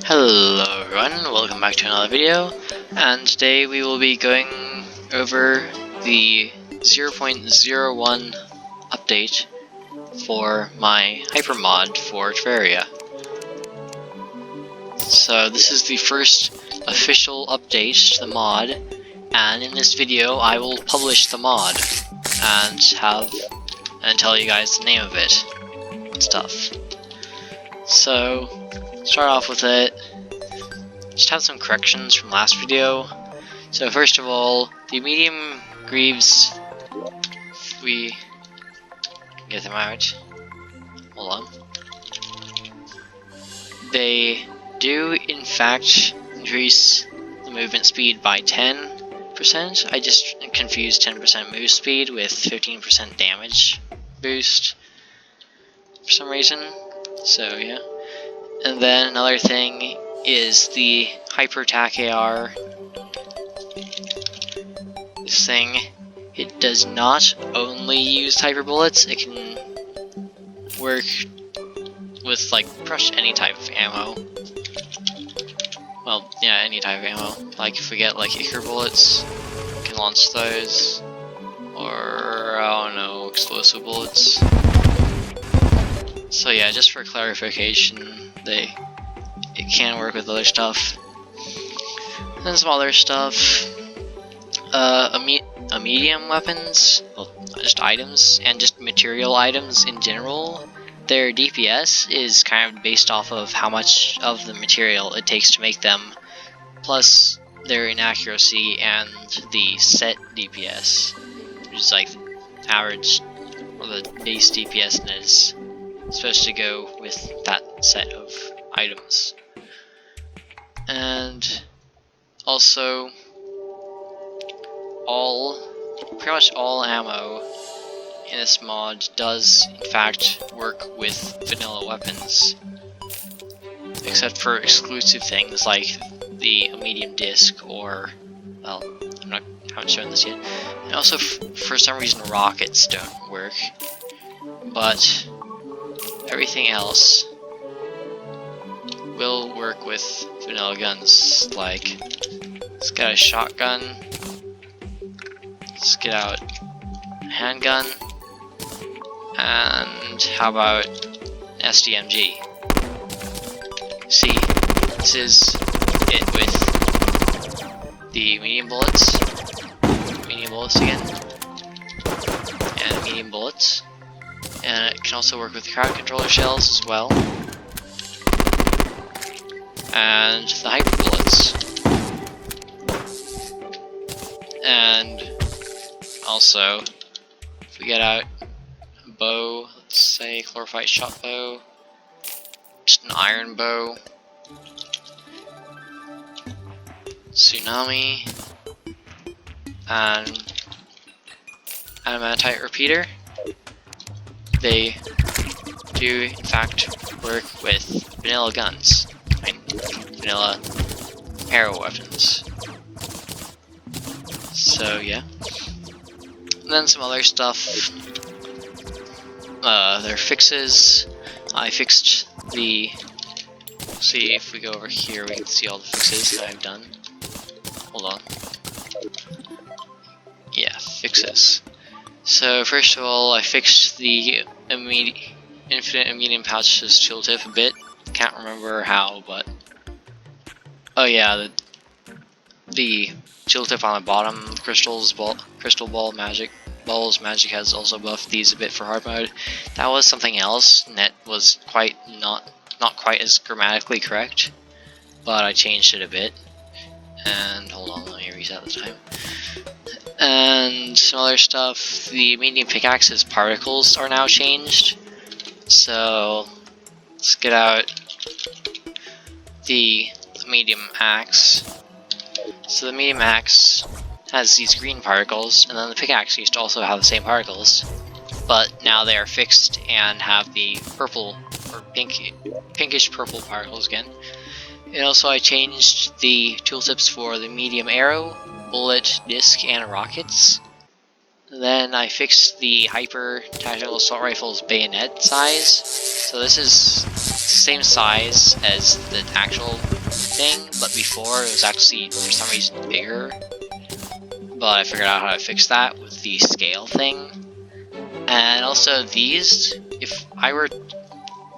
Hello everyone, welcome back to another video, and today we will be going over the 0.01 update for my hypermod for Terraria. So this is the first official update to the mod, and in this video I will publish the mod and tell you guys the name of it and stuff. So start off with it. Just have some corrections from last video. So first of all, the medium greaves, if we get them out, hold on, they do in fact increase the movement speed by 10%. I just confused 10% move speed with 15% damage boost for some reason, so yeah. And then another thing is the hyper attack AR. This thing, it does not only use hyper bullets, it can work with like pretty much any type of ammo. Well, yeah, any type of ammo. Like if we get like Icar bullets, we can launch those, or I don't know, explosive bullets. So yeah, just for clarification, it can work with other stuff. And then some other stuff. Medium weapons, well, just items, and just material items in general, their DPS is kind of based off of how much of the material it takes to make them, plus their inaccuracy and the set DPS, which is like average or the base DPS, and is supposed to go with that set of items. And also, pretty much all ammo in this mod does in fact work with vanilla weapons, except for exclusive things like the medium disc, or, well, haven't shown this yet. And also, for some reason, rockets don't work, but everything else will work with vanilla guns. Like, let's get a shotgun, let's get out a handgun, and how about SDMG? See, this is it with the medium bullets again, and medium bullets. And it can also work with crowd controller shells as well. And the hyper bullets. And also, if we get out a bow, let's say chlorophyte shot bow, just an iron bow, tsunami, and adamantite repeater, they do in fact work with vanilla guns and vanilla arrow weapons. So yeah. And then some other stuff. Their fixes. I fixed the, see if we go over here we can see all the fixes that I've done. Hold on. Yeah, fixes. So first of all, I fixed the infinite medium pouches tooltip a bit. Can't remember how, but oh yeah, the tooltip on the bottom, crystal ball magic has also buffed these a bit for hard mode. That was something else, and that was not quite as grammatically correct, but I changed it a bit. And hold on, let me reset the time. And some other stuff, the medium pickaxe's particles are now changed. So let's get out the medium axe. So the medium axe has these green particles, and then the pickaxe used to also have the same particles, but now they are fixed and have the purple or pinkish purple particles again. And also I changed the tooltips for the medium arrow, bullet, disc, and rockets. Then I fixed the hyper tactical assault rifle's bayonet size. So this is same size as the actual thing, but before it was actually for some reason bigger. But I figured out how to fix that with the scale thing. And also these,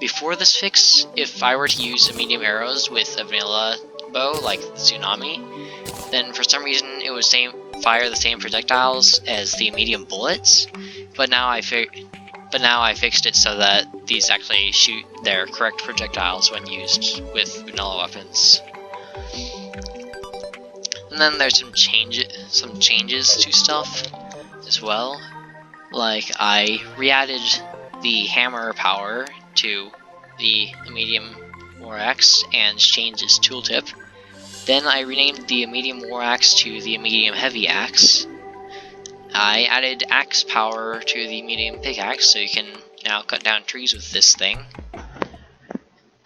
before this fix, if I were to use medium arrows with a vanilla bow like Tsunami, then for some reason it would fire the same projectiles as the medium bullets. But now I fixed it so that these actually shoot their correct projectiles when used with vanilla weapons. And then there's some changes to stuff as well. Like I re-added the hammer power to the medium war axe and changed its tooltip. Then I renamed the medium war axe to the medium heavy axe. I added axe power to the medium pickaxe, so you can now cut down trees with this thing.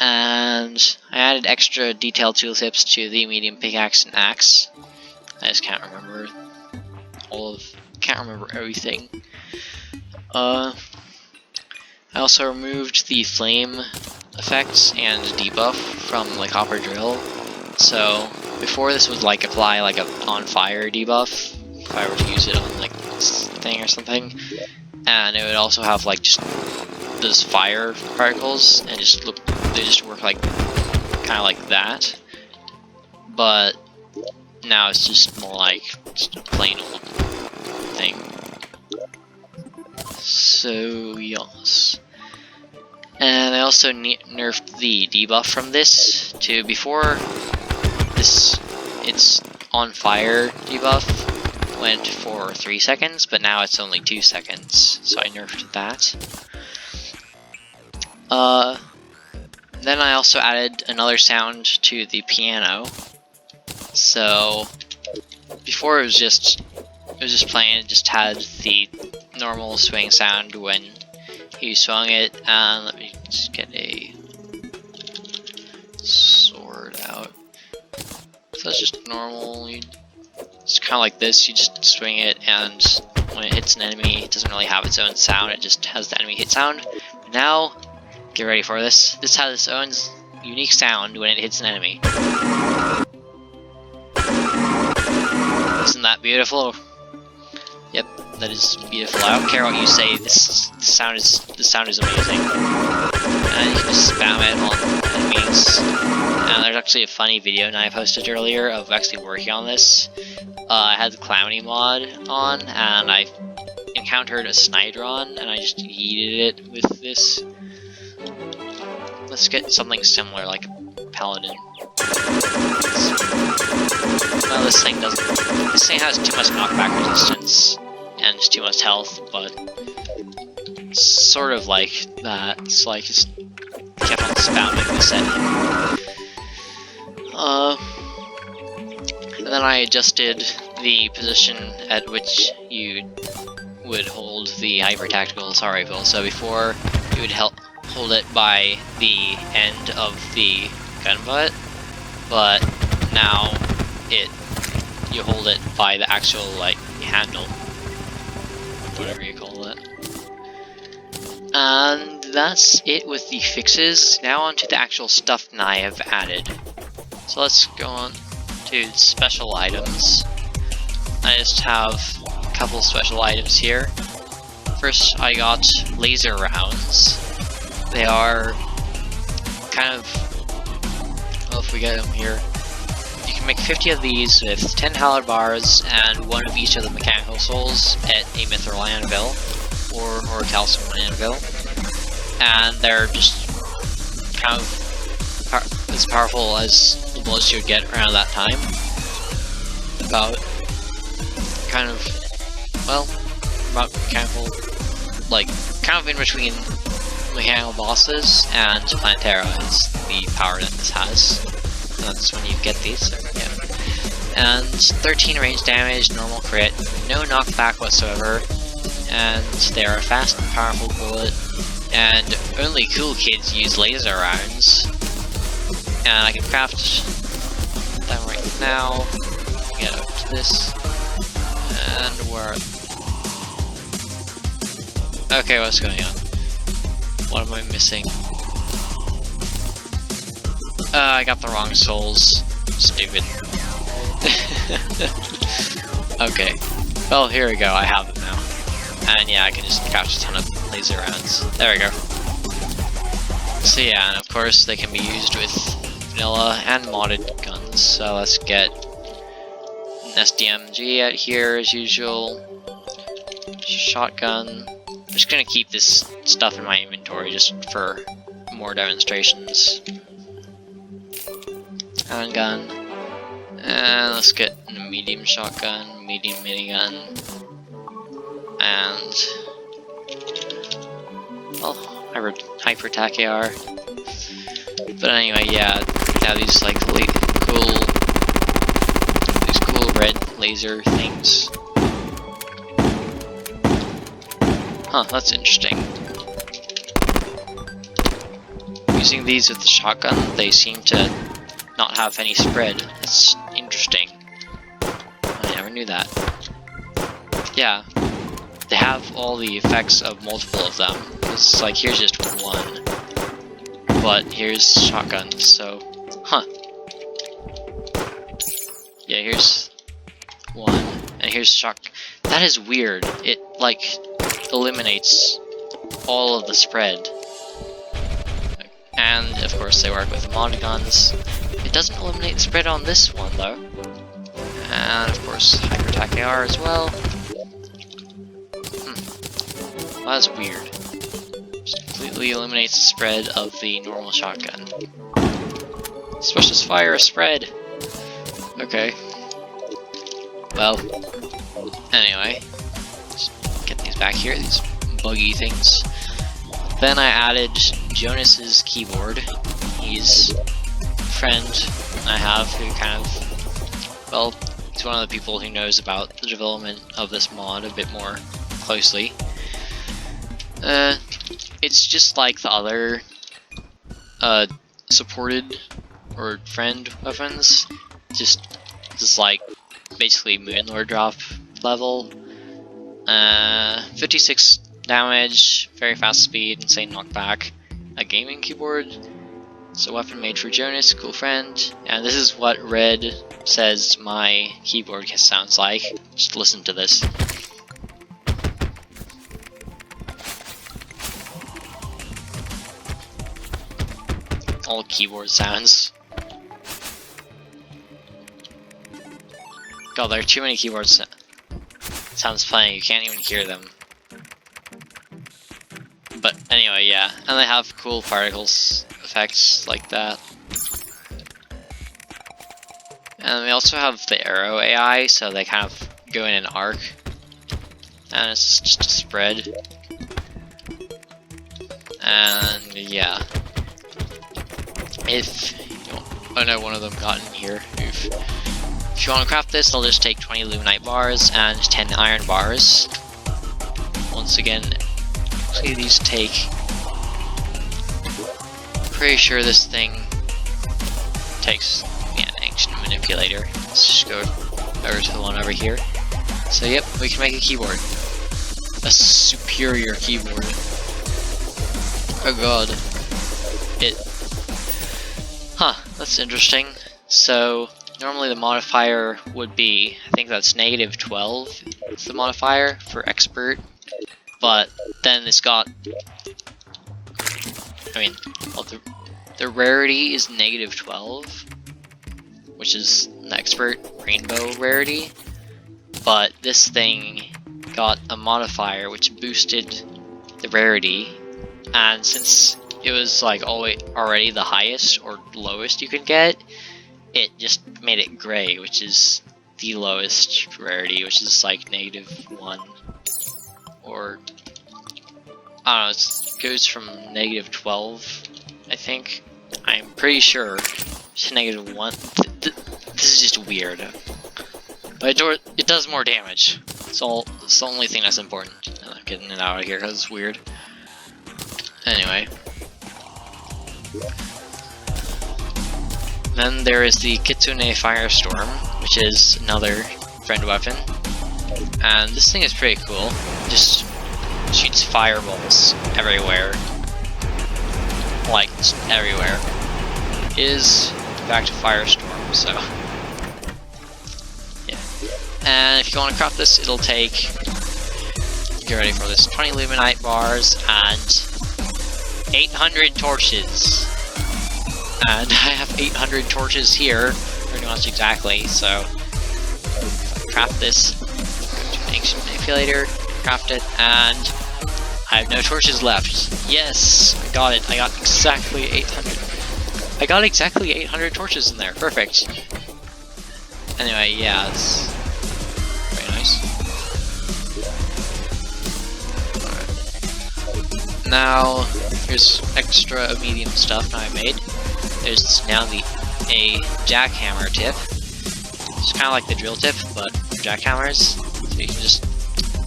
And I added extra detailed tooltips to the medium pickaxe and axe. I just can't remember everything. I also removed the flame effects and debuff from the copper drill. So before this would like apply like a on fire debuff if I were to use it on like this thing or something, and it would also have like just those fire particles and they just work like kind of like that. But now it's just more like just a plain old thing. So yes. And I also nerfed the debuff from this to before this, its on fire debuff went for 3 seconds, but now it's only 2 seconds, so I nerfed that. Then I also added another sound to the piano. So before it was just playing, it just had the normal swing sound when you swung it. And let me just get a sword out. So it's just normal. It's kind of like this. You just swing it, and when it hits an enemy, it doesn't really have its own sound. It just has the enemy hit sound. Now, get ready for this. This has its own unique sound when it hits an enemy. Isn't that beautiful? Yep, that is beautiful. I don't care what you say. This sound is amazing. And you can just spam it on enemies. And there's actually a funny video that I posted earlier of actually working on this. I had the Calamity mod on, and I encountered a Snydron, and I just yeeted it with this. Let's get something similar, like a Paladin. Well, this thing has too much knockback resistance and just too much health, but it's sort of like that. It's like just kept on spamming this enemy. And then I adjusted the position at which you would hold the hyper tactical assault rifle. So before you would hold it by the end of the gun butt, but now you hold it by the actual like handle, whatever you call it. And that's it with the fixes. Now on to the actual stuff that I have added. So let's go on to special items. I just have a couple special items here. First, I got laser rounds. They are kind of, well, if we get them here, you can make 50 of these with 10 hallowed bars and 1 of each of the mechanical souls at a mithril anvil or a calcium anvil, and they're just kind of as powerful as the bullets you would get around that time. About mechanical, like kind of in between mechanical bosses and Planetara is the power that this has. And that's when you get these. So, yeah. And 13 range damage, normal crit, no knockback whatsoever, and they're a fast and powerful bullet. And only cool kids use laser rounds. And I can craft them right now. Get up to this. And where? Okay, what's going on? What am I missing? I got the wrong souls. Stupid. Okay. Well, here we go. I have them now. And yeah, I can just catch a ton of laser rounds. There we go. So yeah, and of course they can be used with vanilla and modded guns. So let's get an SDMG out here as usual. Shotgun. I'm just gonna keep this stuff in my inventory just for more demonstrations. Handgun. And let's get a medium shotgun, medium minigun, and well, hyper attack AR. But anyway, yeah, we have these like cool red laser things. Huh, that's interesting. Using these with the shotgun, they seem to not have any spread. That's interesting. I never knew that. Yeah, they have all the effects of multiple of them. It's like, here's just one, but here's shotgun, so, huh. Yeah, here's one, and here's shotgun. That is weird. It, like, eliminates all of the spread. And, of course, they work with mod guns. It doesn't eliminate the spread on this one, though. And, of course, hyper attack AR as well. Well, that's weird. Just completely eliminates the spread of the normal shotgun. Supposed to fire a spread. Okay. Well, anyway. Just get these back here, these buggy things. Then I added Jonas's keyboard. He's a friend I have who kind of, well, he's one of the people who knows about the development of this mod a bit more closely. It's just like the other supported or friend weapons. Just like basically Moonlord drop level. 56 damage, very fast speed, insane knockback, a gaming keyboard. It's a weapon made for Jonas, cool friend. And this is what Red says my keyboard sounds like. Just listen to this. All keyboard sounds. God, there are too many keyboard sounds playing, you can't even hear them. But anyway, yeah, and they have cool particles effects like that. And we also have the Aero AI, so they kind of go in an arc. And it's just a spread. And yeah. If you don't, oh no, one of them got in here. Oof. If you want to craft this, they'll just take 20 Luminite bars and 10 iron bars. Once again, see these take. Pretty sure this thing takes an ancient manipulator. Let's just go over to the one over here. So yep, we can make a keyboard. A superior keyboard. Oh god. Huh, that's interesting. So normally the modifier would be, I think that's -12 is the modifier for expert, but then it's got, I mean, well, the rarity is -12, which is the expert rainbow rarity, but this thing got a modifier which boosted the rarity, and since it was like already the highest or lowest you could get, it just made it gray, which is the lowest rarity, which is like -1, or I don't know, it goes from -12, I think. I'm pretty sure to -1. This is just weird, but it does more damage. It's the only thing that's important. I'm getting it out of here because it's weird. Anyway. Then there is the Kitsune Firestorm, which is another friend weapon. And this thing is pretty cool. It just shoots fireballs everywhere. Like, just everywhere. is back to Firestorm, so yeah. And if you want to craft this, it'll take, get ready for this, 20 Luminite bars and 800 torches. And I have 800 torches here, pretty much exactly, so if I craft this, go to an ancient manipulator, craft it, and I have no torches left. Yes, I got it. I got exactly 800. I got exactly 800 torches in there. Perfect. Anyway, yeah, it's very nice. Alright. Now, here's extra medium stuff I made. There's now a jackhammer tip. It's kind of like the drill tip, but for jackhammers. So you can just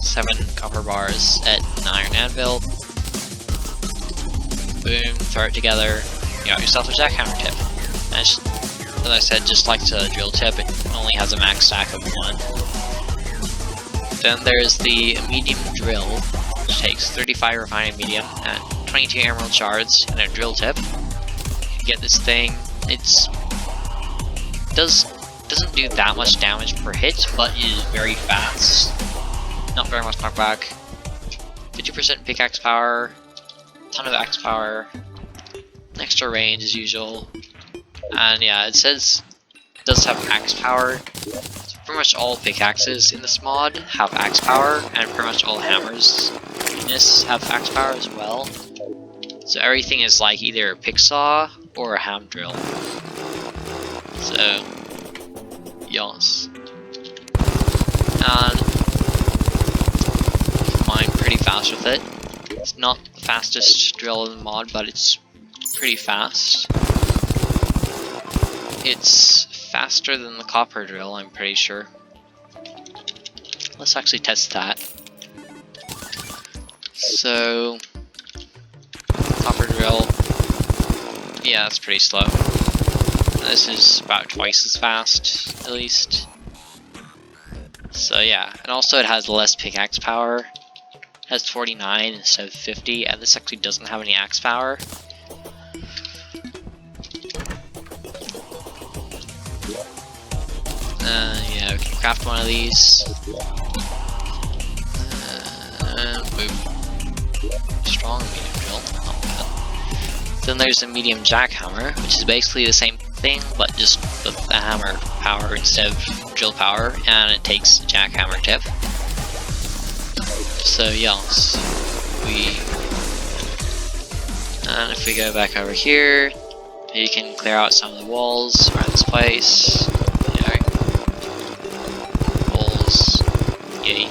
7 copper bars at an iron anvil. Boom, throw it together. You got yourself a jackhammer tip. And it's, as I said, just like the drill tip, it only has a max stack of 1. Then there's the medium drill, which takes 35 refined medium and 22 emerald shards and a drill tip. You get this thing. It's doesn't do that much damage per hit, but it is very fast. Not very much knockback. 50% pickaxe power, ton of axe power, extra range as usual, and yeah, it says it does have axe power. So pretty much all pickaxes in this mod have axe power, and pretty much all hammers in this have axe power as well. So everything is like either a pick saw or a ham drill. So yes, and mine pretty fast with it. It's not the fastest drill in the mod, but it's pretty fast. It's faster than the copper drill, I'm pretty sure. Let's actually test that. So, copper drill, yeah, it's pretty slow. This is about twice as fast, at least. So yeah, and also it has less pickaxe power. It has 49 instead of 50, and this actually doesn't have any axe power. Yeah, we can craft one of these. Boom. Strong medium drill, not bad. Then there's a medium jackhammer, which is basically the same thing, but just with the hammer power instead of drill power, and it takes a jackhammer tip. So yes, and if we go back over here, you can clear out some of the walls around this place. Walls, yay.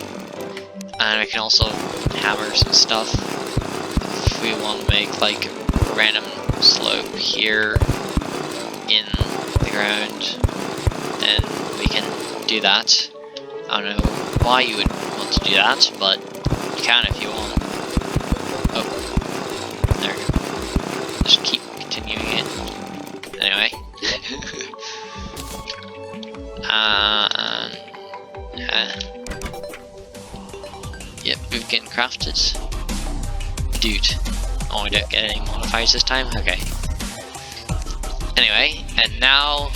And we can also hammer some stuff if we want to make like a random slope here in the ground. Then we can do that. I don't know why you would want to do that, but you can if you want. Oh, there we go. Just keep continuing it. Anyway. Yep, we've getting crafted. Dude. Oh, we don't get any modifiers this time? Okay. Anyway, and now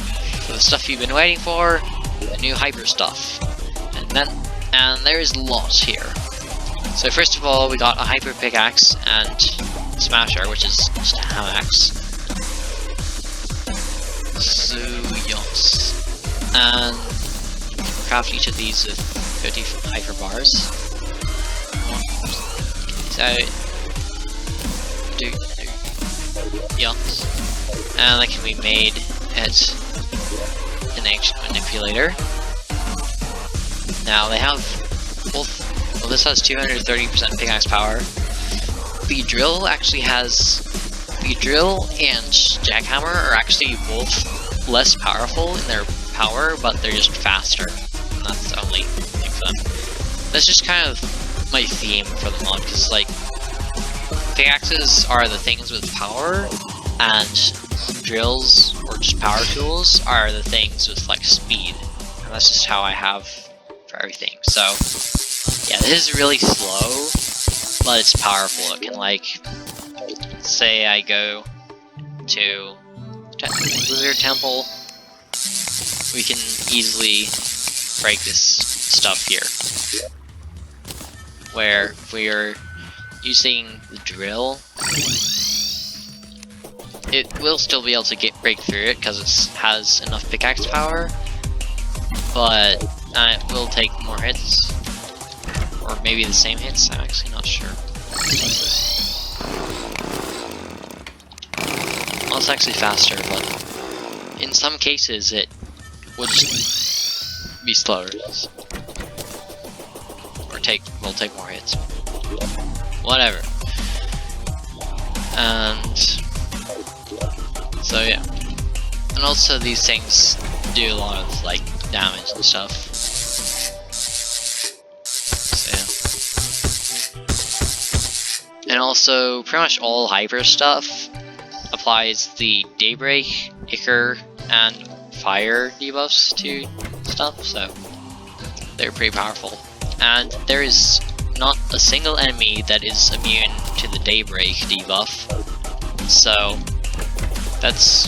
for the stuff you've been waiting for, the new hyper stuff. And there's lots here. So first of all, we got a hyper pickaxe and smasher, which is just a ham axe. So yes, and craft each of these with 50 hyper bars. So yes, and that can be made at an ancient manipulator. Now they have both. Well, this has 230% pickaxe power. The drill actually has. The drill and jackhammer are actually both less powerful in their power, but they're just faster. And that's the only thing for them. That's just kind of my theme for the mod, because like pickaxes are the things with power, and drills or just power tools are the things with like speed. And that's just how I have for everything. So yeah, this is really slow, but it's powerful. It can like, say I go to tmodloader temple, we can easily break this stuff here. Where if we are using the drill, it will still be able to break through it because it has enough pickaxe power, but it will take more hits, or maybe the same hits. I'm actually not sure. Well, it's actually faster, but in some cases it would just be slower, or will take more hits. Whatever. And so yeah, and also these things do a lot of like damage and stuff. So, yeah. And also pretty much all hyper stuff applies the Daybreak, Ichor, and Fire debuffs to stuff, so they're pretty powerful. And there is not a single enemy that is immune to the Daybreak debuff, so that's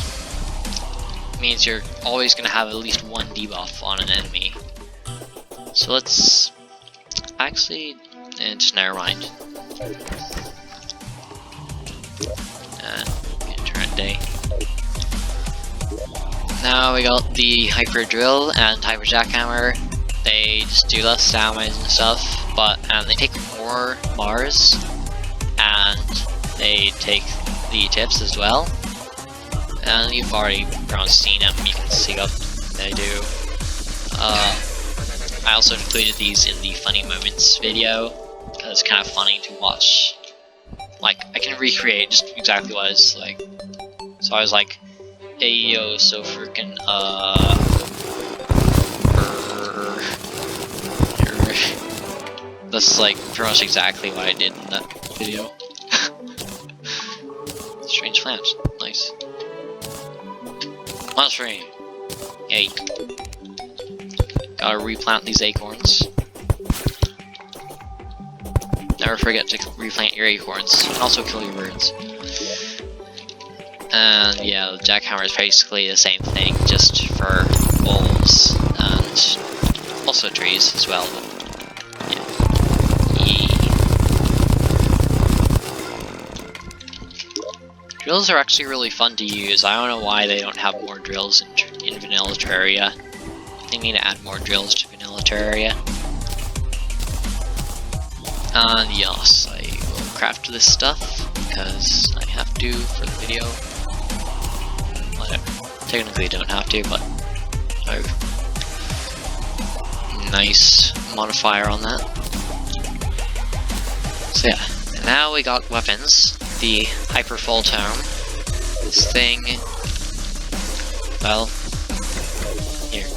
means you're always going to have at least one debuff on an enemy. So let's actually, just never mind. Turn day. Now we got the Hyper Drill and Hyper Jackhammer. They just do less damage and stuff, but they take more bars, and they take the tips as well. And you've already seen them, you can see what they do. I also included these in the funny moments video, because it's kind of funny to watch. Like, I can recreate just exactly what it's like. So I was like, hey yo, so freaking, that's like pretty much exactly what I did in that video. Strange plant, nice. Mushroom! Yay. Gotta replant these acorns. Never forget to replant your acorns, and also kill your birds. And yeah, the Jackhammer is basically the same thing, just for walls, and also trees as well. But yeah. Drills are actually really fun to use. I don't know why they don't have more drills in vanilla Terraria. They need to add more drills to vanilla Terraria. And yes, I will craft this stuff because I have to for the video. Whatever. Technically don't have to, but nice modifier on that. So yeah, and now we got weapons. The Hyper Full Tome. This thing, well, here.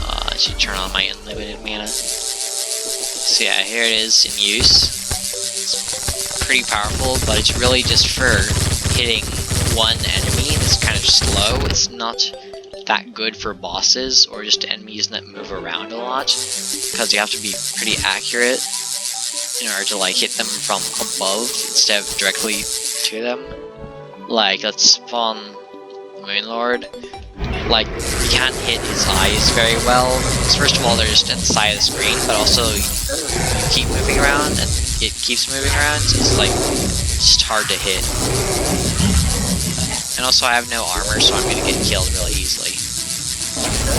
I should turn on my unlimited mana. So yeah, here it is in use. It's pretty powerful, but it's really just for hitting one enemy that's kind of slow. It's not that good for bosses or just enemies that move around a lot, because you have to be pretty accurate in order to like hit them from above instead of directly to them. Like, let's spawn the Moon Lord. Like, you can't hit his eyes very well, because first of all they're just at the side of the screen, but also you keep moving around and it keeps moving around, so it's like just hard to hit. And also I have no armor, so I'm gonna get killed really easily.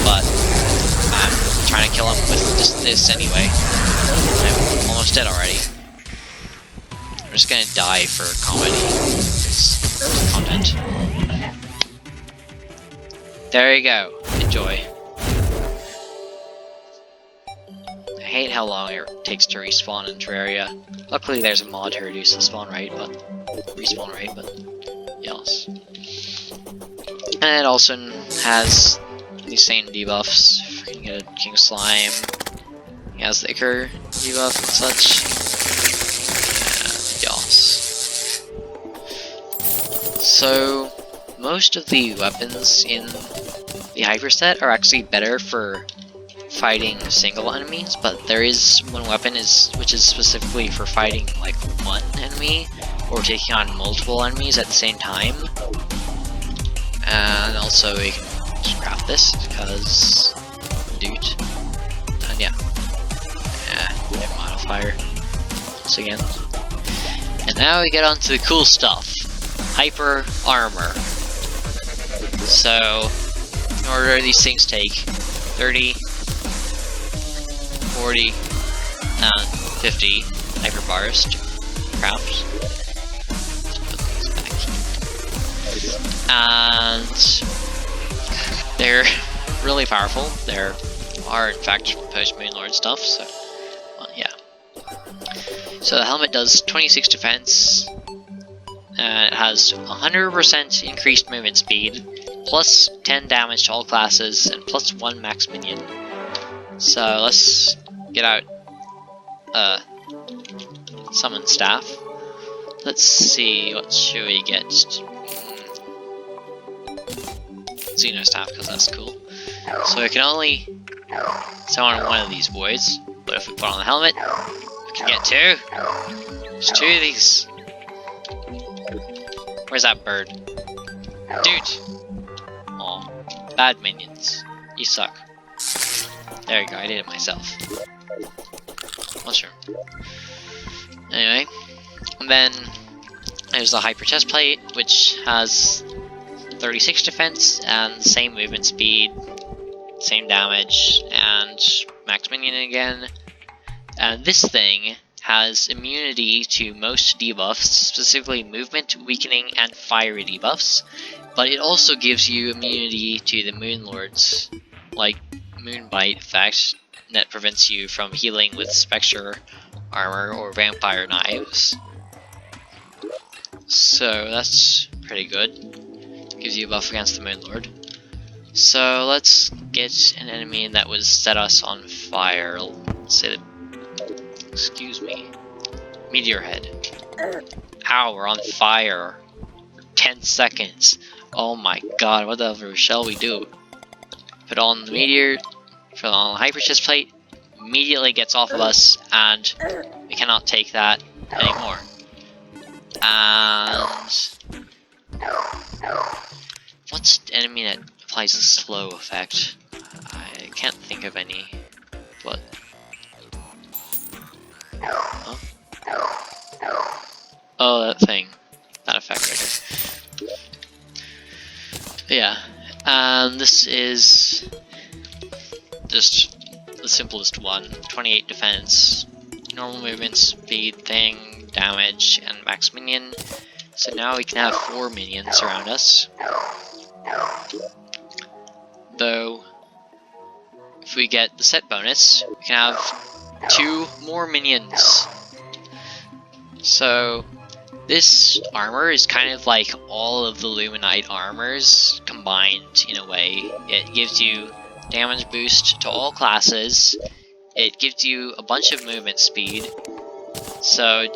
But I'm trying to kill him with just this anyway. I'm almost dead already. I'm just gonna die for comedy. It's content. There you go. Enjoy. I hate how long it takes to respawn in Terraria. Luckily there's a mod to reduce the respawn rate, but yes. And it also has these same debuffs. You can get a King Slime. He has the Ichor debuff and such. And yes. So most of the weapons in the Hyper set are actually better for fighting single enemies, but there is one weapon which is specifically for fighting like one enemy or taking on multiple enemies at the same time. And I'll also we can just craft this because dude. And yeah, modifier once again. And now we get on to the cool stuff. Hyper armor. So in order these things take 30, 40, and 50 hyper bars to craft. And they're really powerful. There are in fact post-Moonlord stuff, so well, yeah. So the helmet does 26 defense, it has 100% increased movement speed, plus 10 damage to all classes, and plus 1 max minion. So let's get out summon staff. Let's see, what should we get? Xeno staff, because that's cool. So we can only summon one of these boys, but if we put on the helmet, we can get two. There's two of these. Where's that bird? Dude! Aw, bad minions. You suck. There you go, I did it myself. Mushroom. Anyway, and then there's the hyper chest plate, which has 36 defense and the same movement speed, same damage, and max minion again. And this thing has immunity to most debuffs, specifically movement, weakening, and fiery debuffs, but it also gives you immunity to the Moonlords, like Moonbite effect, that prevents you from healing with Spectre armor or Vampire knives. So that's pretty good. Gives you a buff against the Moonlord. So let's get an enemy that would set us on fire. Let's say that, excuse me, Meteor Head. Ow, we're on fire for 10 seconds. Oh my god, what the hell shall we do? Put on the meteor, put on the hyper chest plate, immediately gets off of us, and we cannot take that anymore. And what's the enemy that applies the slow effect? I can't think of any, but huh? Oh, that thing, that effect, I guess. But yeah, and this is just the simplest one. 28 defense, normal movement speed thing, damage, and max minion. So now we can have 4 minions around us. Though, if we get the set bonus, we can have 2 more minions. So this armor is kind of like all of the Luminite armors combined in a way. It gives you damage boost to all classes, it gives you a bunch of movement speed, so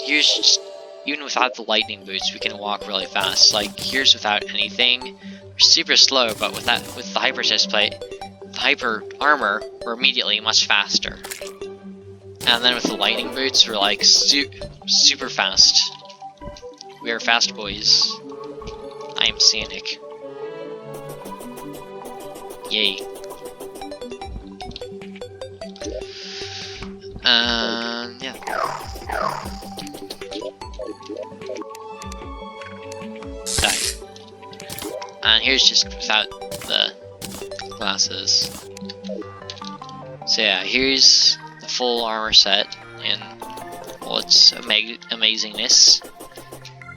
even without the lightning boots we can walk really fast. Like here's without anything, we're super slow, but with the hyper chest plate, the hyper armor, we're immediately much faster. And then with the lightning boots we're like super fast. We are fast boys. I am scenic. Yay. Yeah. Die. And here's just without the glasses. So yeah, here's the full armor set in all its amazingness.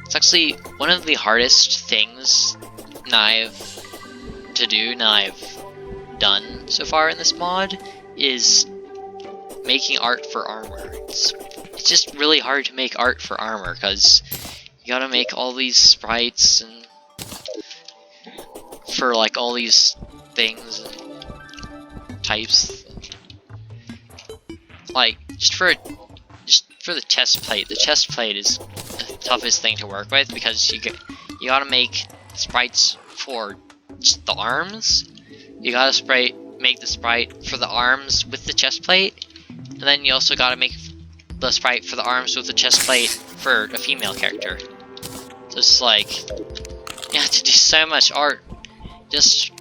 It's actually one of the hardest things I've done so far in this mod is making art for armor. It's just really hard to make art for armor because you gotta make all these sprites and for like all these things and types. Like just for the chest plate. The chest plate is the toughest thing to work with because you gotta make sprites for just the arms. You gotta make the sprite for the arms with the chest plate, and then you also gotta make the sprite for the arms with the chest plate for a female character. So it's like you have to do so much art just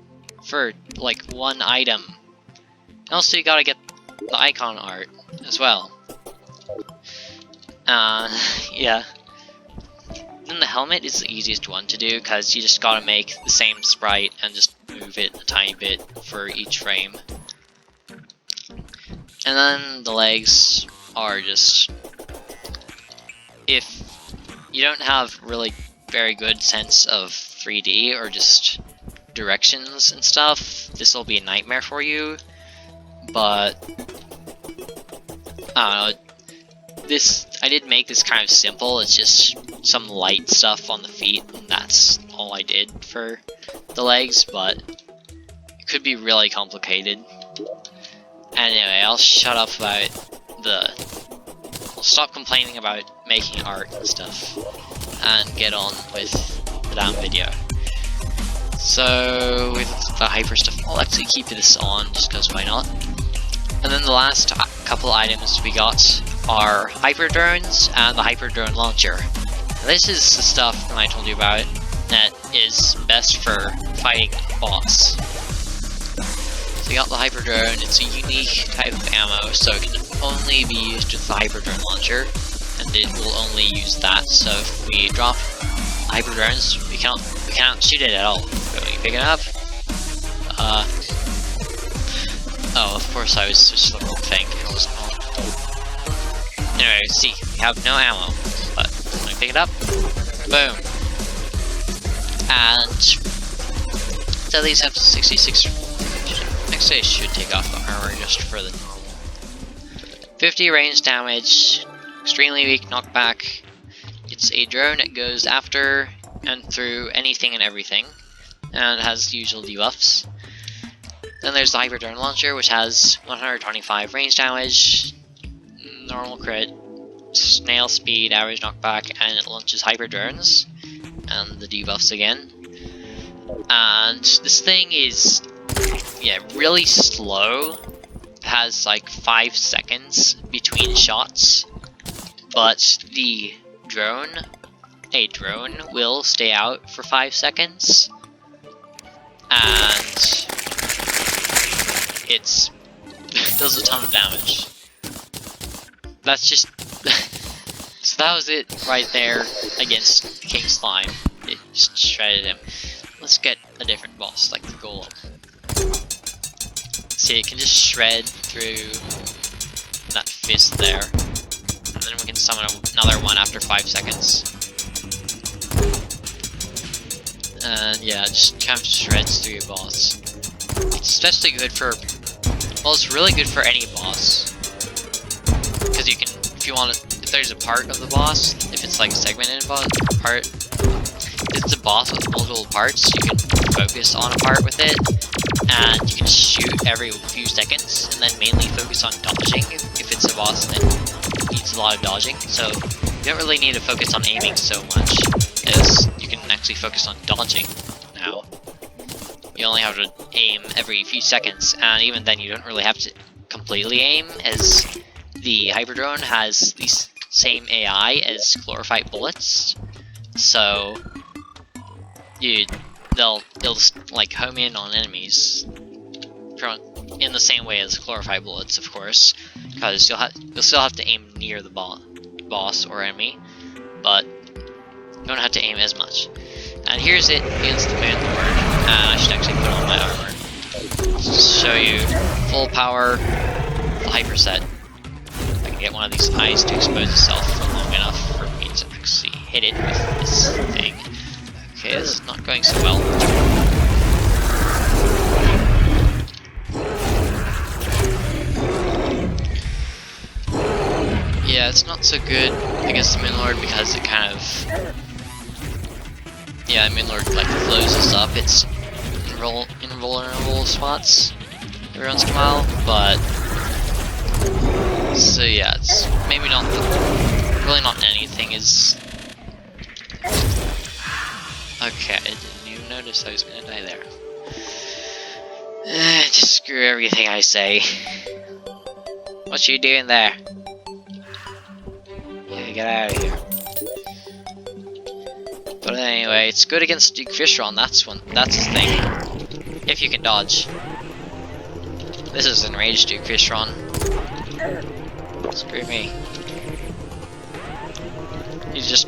for like one item. And also you gotta get the icon art as well. Yeah. Then the helmet is the easiest one to do because you just gotta make the same sprite and just move it a tiny bit for each frame. And then the legs are just, if you don't have really very good sense of 3D or just directions and stuff, this will be a nightmare for you. But I don't know. I did make this kind of simple. It's just some light stuff on the feet, and that's all I did for the legs, but it could be really complicated. Anyway, I'll shut up about I'll stop complaining about making art and stuff, and get on with the damn video. So, with the hyper stuff, I'll actually keep this on, just because why not? And then the last couple items we got are hyper drones and the hyper drone launcher. Now, this is the stuff that I told you about that is best for fighting a boss. So we got the hyper drone. It's a unique type of ammo, so it can only be used with the hyper drone launcher, and it will only use that. So if we drop hyper drones, we cannot shoot it at all. So we pick it up. Oh, of course I was switched to the wrong thing. It was on. Anyway, see, we have no ammo, but when I pick it up, boom. And so these have 66. Actually, I should take off the armor just for the normal. 50 range damage, extremely weak knockback. It's a drone that goes after and through anything and everything, and it has the usual debuffs. Then there's the hyper drone launcher, which has 125 range damage, normal crit, snail speed, average knockback, and it launches hyper drones, and the debuffs again. And this thing is, yeah, really slow. It has like 5 seconds between shots, but a drone will stay out for 5 seconds, and it does a ton of damage. That's just so that was it right there against King Slime. It just shredded him. Let's get a different boss, like the Golem. See, it can just shred through that fist there, and then we can summon another one after 5 seconds. And yeah, it just kind of shreds through your boss. It's especially good for, well, it's really good for any boss, because you can, if there's a part of the boss, if it's like a segmented part, if it's a boss with multiple parts, you can focus on a part with it, and you can shoot every few seconds, and then mainly focus on dodging if it's a boss that needs a lot of dodging. So you don't really need to focus on aiming so much, as you can actually focus on dodging now. You only have to aim every few seconds, and even then you don't really have to completely aim, as the Hyperdrone has the same AI as Chlorophyte bullets, so they'll just like home in on enemies in the same way as Chlorophyte bullets, of course, because you'll still have to aim near the boss or enemy, but you don't have to aim as much. And here's it against the Moon Lord, and I should actually put on my armor to show you full power, the hyper set. I can get one of these eyes to expose itself for long enough for me to actually hit it with this thing. Okay, this is not going so well. Yeah, it's not so good against the Moon Lord because it kind of... Yeah, Moon Lord like blows us up. It's invulnerable spots every once in a while, but... So yeah, it's maybe not... Really not anything is... Okay, I didn't even notice I was gonna die there. Just screw everything I say. What you doing there? Yeah, get out of here. But anyway, it's good against Duke Fishron, that's his thing. If you can dodge. This is enraged, Duke Fishron. Screw me. He's just.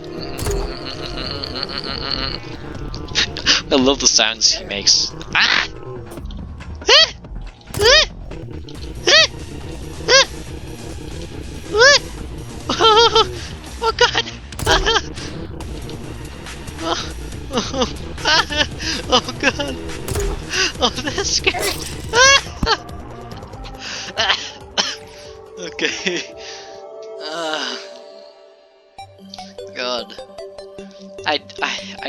I love the sounds he makes. Ah! Oh god! Oh god! Oh, that's scary! Okay. God. I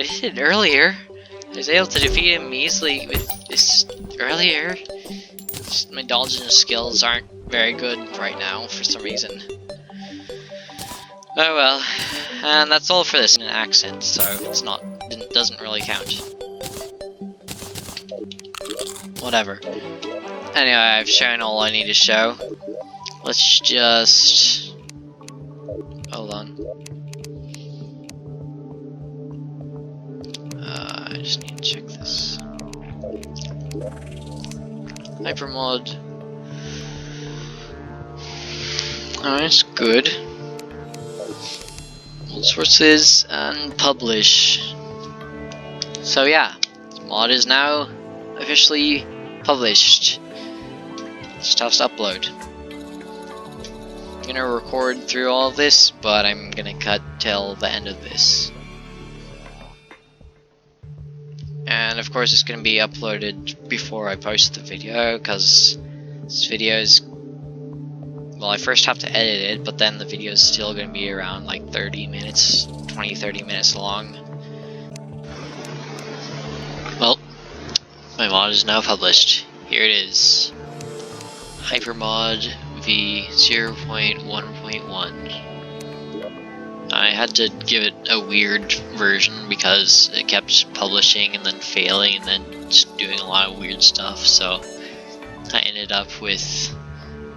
did it earlier. I was able to defeat him easily with this earlier. Just my dodging skills aren't very good right now for some reason. Oh well. And that's all for this in an accent, so it doesn't really count. Whatever. Anyway, I've shown all I need to show. Let's just... Hold on. I just need to check this. Hypermod. Oh, it's good. All sources and publish. So yeah, the mod is now officially published. Just have to upload. I'm gonna record through all of this, but I'm gonna cut till the end of this. And of course it's gonna be uploaded before I post the video, because this video is... Well, I first have to edit it, but then the video is still gonna be around like 30 minutes, 20-30 minutes long. Well, my mod is now published. Here it is. Hypermod v0.1.1. I had to give it a weird version because it kept publishing and then failing and then just doing a lot of weird stuff, so I ended up with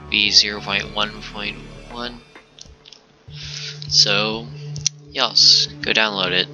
v0.1.1. So, yes, go download it.